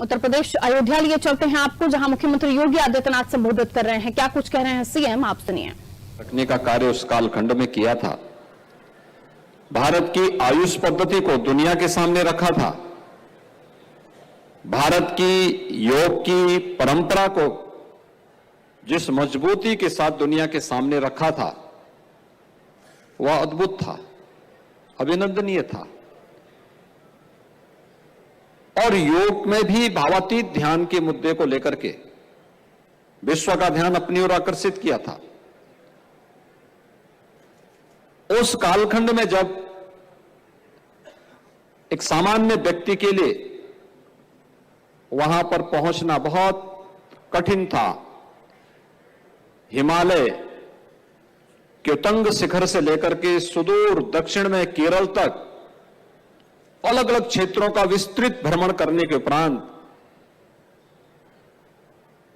उत्तर प्रदेश अयोध्या लिए चलते हैं आपको, जहां मुख्यमंत्री योगी आदित्यनाथ संबोधित कर रहे हैं। क्या कुछ कह रहे हैं सीएम, आप सुनिए। रखने का कार्य उस कालखंड में किया था। भारत की आयुष पद्धति को दुनिया के सामने रखा था। भारत की योग की परंपरा को जिस मजबूती के साथ दुनिया के सामने रखा था, वह अद्भुत था, अभिनंदनीय था। और योग में भी भावातीत ध्यान के मुद्दे को लेकर के विश्व का ध्यान अपनी ओर आकर्षित किया था। उस कालखंड में जब एक सामान्य व्यक्ति के लिए वहां पर पहुंचना बहुत कठिन था, हिमालय के उतंग शिखर से लेकर के सुदूर दक्षिण में केरल तक अलग अलग क्षेत्रों का विस्तृत भ्रमण करने के उपरांत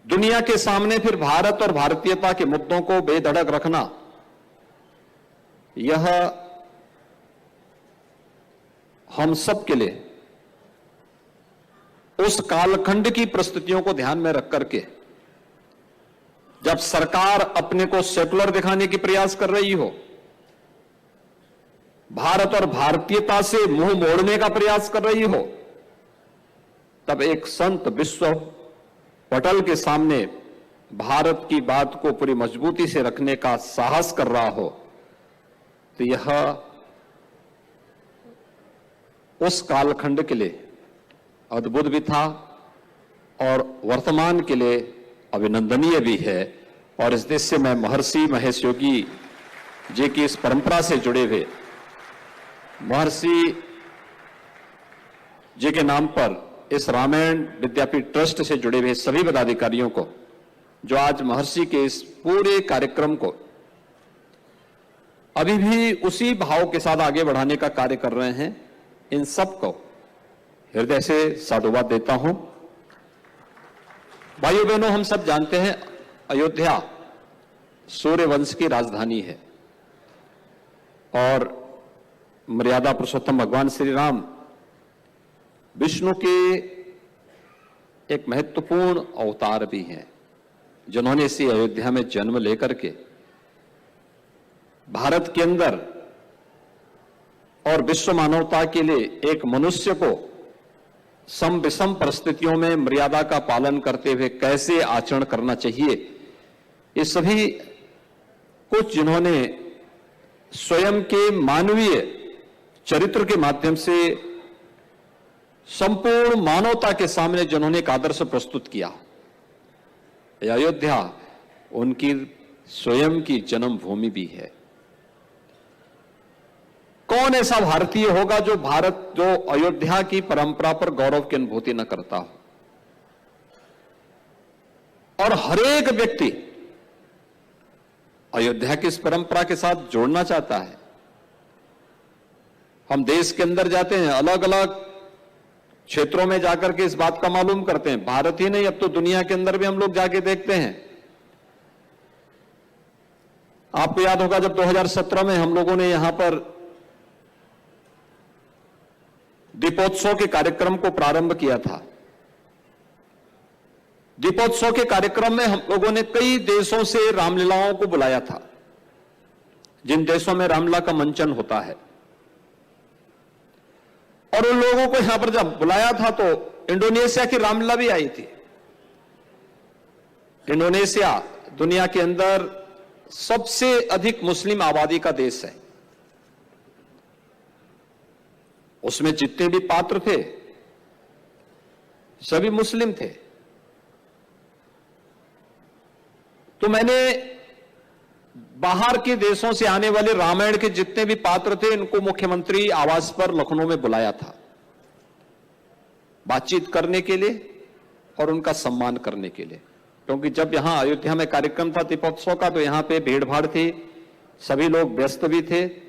दुनिया के सामने फिर भारत और भारतीयता के मुद्दों को बेधड़क रखना, यह हम सब के लिए उस कालखंड की परिस्थितियों को ध्यान में रख करके, जब सरकार अपने को सेकुलर दिखाने की प्रयास कर रही हो, भारत और भारतीयता से मुंह मोड़ने का प्रयास कर रही हो, तब एक संत विश्व पटल के सामने भारत की बात को पूरी मजबूती से रखने का साहस कर रहा हो, तो यह उस कालखंड के लिए अद्भुत भी था और वर्तमान के लिए अभिनंदनीय भी है। और इस देश से मैं महर्षि महेश योगी जी की इस परंपरा से जुड़े हुए महर्षि जी के नाम पर इस रामायण विद्यापीठ ट्रस्ट से जुड़े हुए सभी पदाधिकारियों को, जो आज महर्षि के इस पूरे कार्यक्रम को अभी भी उसी भाव के साथ आगे बढ़ाने का कार्य कर रहे हैं, इन सबको हृदय से साधुवाद देता हूं। भाइयों बहनों, हम सब जानते हैं अयोध्या सूर्य वंश की राजधानी है और मर्यादा पुरुषोत्तम भगवान श्री राम विष्णु के एक महत्वपूर्ण अवतार भी हैं, जिन्होंने इसी अयोध्या में जन्म लेकर के भारत के अंदर और विश्व मानवता के लिए एक मनुष्य को सम विषम परिस्थितियों में मर्यादा का पालन करते हुए कैसे आचरण करना चाहिए, ये सभी कुछ जिन्होंने स्वयं के मानवीय चरित्र के माध्यम से संपूर्ण मानवता के सामने जिन्होंने एक आदर्श प्रस्तुत किया, अयोध्या उनकी स्वयं की जन्मभूमि भी है। कौन ऐसा भारतीय होगा जो अयोध्या की परंपरा पर गौरव की अनुभूति न करता हो। और हर एक व्यक्ति अयोध्या की इस परंपरा के साथ जोड़ना चाहता है। हम देश के अंदर जाते हैं, अलग अलग क्षेत्रों में जाकर के इस बात का मालूम करते हैं। भारत ही नहीं, अब तो दुनिया के अंदर भी हम लोग जाके देखते हैं। आपको याद होगा जब 2017 में हम लोगों ने यहां पर दीपोत्सव के कार्यक्रम को प्रारंभ किया था। दीपोत्सव के कार्यक्रम में हम लोगों ने कई देशों से रामलीलाओं को बुलाया था, जिन देशों में रामलीला का मंचन होता है। और उन लोगों को यहां पर जब बुलाया था तो इंडोनेशिया की रामलीला भी आई थी। इंडोनेशिया दुनिया के अंदर सबसे अधिक मुस्लिम आबादी का देश है। उसमें जितने भी पात्र थे सभी मुस्लिम थे। तो मैंने बाहर के देशों से आने वाले रामायण के जितने भी पात्र थे, इनको मुख्यमंत्री आवास पर लखनऊ में बुलाया था, बातचीत करने के लिए और उनका सम्मान करने के लिए। क्योंकि जब यहां अयोध्या में कार्यक्रम था दीपोत्सव का, तो यहां पे भीड़ भाड़ थी, सभी लोग व्यस्त भी थे।